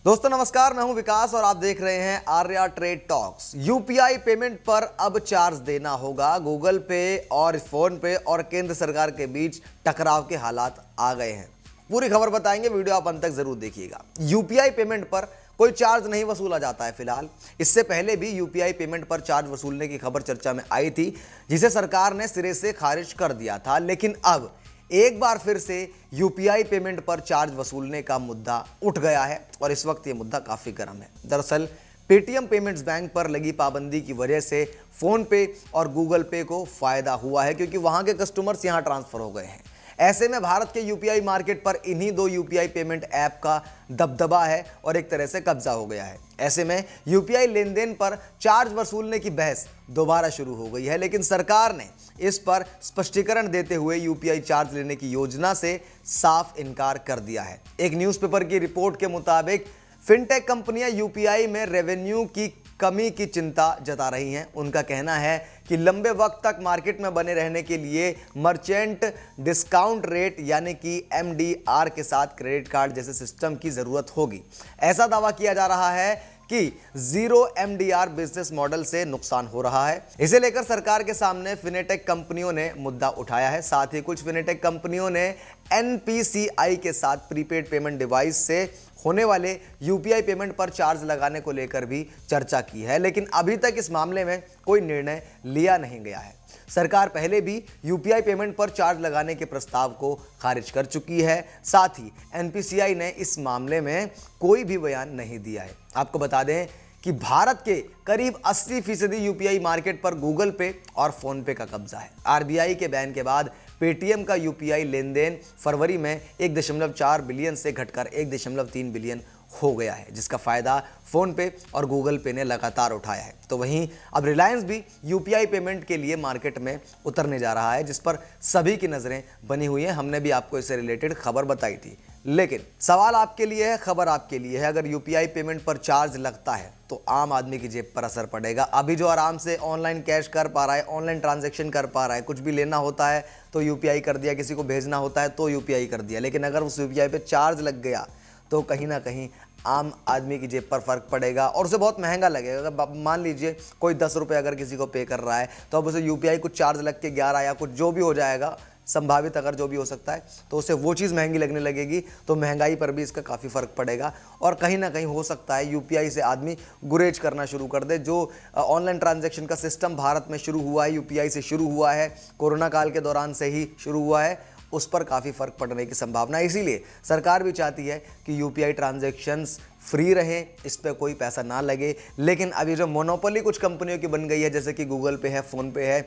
दोस्तों नमस्कार, मैं हूं विकास और आप देख रहे हैं Arya trade talks. UPI payment पर अब चार्ज देना होगा। गूगल पे और फोन पे और केंद्र सरकार के बीच टकराव के हालात आ गए हैं। पूरी खबर बताएंगे, वीडियो आप अंत तक जरूर देखिएगा। यूपीआई पेमेंट पर कोई चार्ज नहीं वसूला जाता है फिलहाल। इससे पहले भी यूपीआई पेमेंट पर चार्ज वसूलने की खबर चर्चा में आई थी, जिसे सरकार ने सिरे से खारिज कर दिया था। लेकिन अब एक बार फिर से यूपीआई पेमेंट पर चार्ज वसूलने का मुद्दा उठ गया है और इस वक्त ये मुद्दा काफ़ी गर्म है। दरअसल पेटीएम पेमेंट्स बैंक पर लगी पाबंदी की वजह से फोन पे और गूगल पे को फायदा हुआ है, क्योंकि वहां के कस्टमर्स यहां ट्रांसफर हो गए हैं। ऐसे में भारत के यूपीआई मार्केट पर इन्हीं दो यूपीआई पेमेंट ऐप का दबदबा है और एक तरह से कब्जा हो गया है। ऐसे में यूपीआई लेन देन पर चार्ज वसूलने की बहस दोबारा शुरू हो गई है, लेकिन सरकार ने इस पर स्पष्टीकरण देते हुए यूपीआई चार्ज लेने की योजना से साफ इनकार कर दिया है। एक न्यूज़पेपर की रिपोर्ट के मुताबिक फिनटेक कंपनियां यूपीआई में रेवेन्यू की कमी की चिंता जता रही हैं। उनका कहना है कि लंबे वक्त तक मार्केट में बने रहने के लिए मर्चेंट डिस्काउंट रेट यानी कि एमडीआर के साथ क्रेडिट कार्ड जैसे सिस्टम की ज़रूरत होगी। ऐसा दावा किया जा रहा है कि जीरो एमडीआर बिजनेस मॉडल से नुकसान हो रहा है। इसे लेकर सरकार के सामने फिनेटेक कंपनियों ने मुद्दा उठाया है। साथ ही कुछ फिनेटेक कंपनियों ने एनपीसीआई के साथ प्रीपेड पेमेंट डिवाइस से होने वाले यूपीआई पेमेंट पर चार्ज लगाने को लेकर भी चर्चा की है, लेकिन अभी तक इस मामले में कोई निर्णय लिया नहीं गया है। सरकार पहले भी यूपीआई पेमेंट पर चार्ज लगाने के प्रस्ताव को खारिज कर चुकी है। साथ ही एनपीसीआई ने इस मामले में कोई भी बयान नहीं दिया है। आपको बता दें कि भारत के करीब 80% यूपीआई मार्केट पर गूगल पे और फोन पे का कब्जा है। आरबीआई के बैन के बाद पेटीएम का यूपीआई लेन देन फरवरी में 1.4 बिलियन से घटकर 1.3 बिलियन हो गया है, जिसका फायदा फोन पे और गूगल पे ने लगातार उठाया है। तो वहीं अब रिलायंस भी यूपीआई पेमेंट के लिए मार्केट में उतरने जा रहा है, जिस पर सभी की नज़रें बनी हुई हैं। हमने भी आपको इससे रिलेटेड खबर बताई थी, लेकिन सवाल आपके लिए है, खबर आपके लिए है। अगर यूपीआई पेमेंट पर चार्ज लगता है तो आम आदमी की जेब पर असर पड़ेगा। अभी जो आराम से ऑनलाइन कैश कर पा रहा है, ऑनलाइन ट्रांजैक्शन कर पा रहा है, कुछ भी लेना होता है तो यूपीआई कर दिया, किसी को भेजना होता है तो यूपीआई कर दिया, लेकिन अगर उस यूपीआई पे चार्ज लग गया तो कहीं ना कहीं आम आदमी की जेब पर फर्क पड़ेगा और उसे बहुत महंगा लगेगा। अगर मान लीजिए कोई 10 रुपये अगर किसी को पे कर रहा है तो अब उसे यूपीआई कुछ चार्ज लग के 11 या कुछ जो भी हो जाएगा, संभावित अगर जो भी हो सकता है, तो उसे वो चीज़ महंगी लगने लगेगी। तो महंगाई पर भी इसका काफ़ी फ़र्क पड़ेगा और कहीं ना कहीं हो सकता है यूपीआई से आदमी गुरेज करना शुरू कर दे। जो ऑनलाइन ट्रांजैक्शन का सिस्टम भारत में शुरू हुआ है, यूपीआई से शुरू हुआ है, कोरोना काल के दौरान से ही शुरू हुआ है, उस पर काफ़ी फ़र्क पड़ने की संभावना है। इसीलिए सरकार भी चाहती है कि यूपीआई ट्रांजैक्शंस फ्री रहें, इस पर कोई पैसा ना लगे। लेकिन अभी जो मोनोपोली कुछ कंपनियों की बन गई है, जैसे कि गूगल पे है, फ़ोन पे है,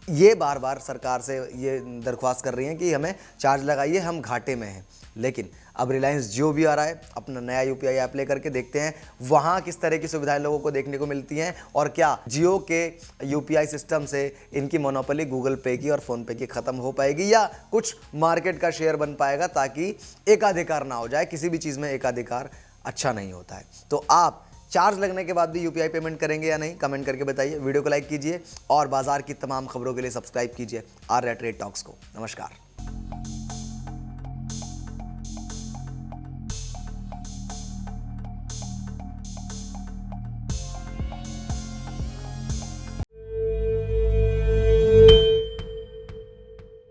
ये बार बार सरकार से ये दरख्वास्त कर रही हैं कि हमें चार्ज लगाइए, हम घाटे में हैं। लेकिन अब रिलायंस जियो भी आ रहा है अपना नया यूपीआई ऐप लेकर के, देखते हैं वहाँ किस तरह की सुविधाएं लोगों को देखने को मिलती हैं और क्या जियो के यूपीआई सिस्टम से इनकी मोनोपोली गूगल पे की और फ़ोन पे की ख़त्म हो पाएगी या कुछ मार्केट का शेयर बन पाएगा, ताकि एकाधिकार ना हो जाए। किसी भी चीज़ में एकाधिकार अच्छा नहीं होता है। तो आप चार्ज लगने के बाद भी यूपीआई पेमेंट करेंगे या नहीं, कमेंट करके बताइए। वीडियो को लाइक कीजिए और बाजार की तमाम खबरों के लिए सब्सक्राइब कीजिए आर्या ट्रेड टॉक्स को। नमस्कार।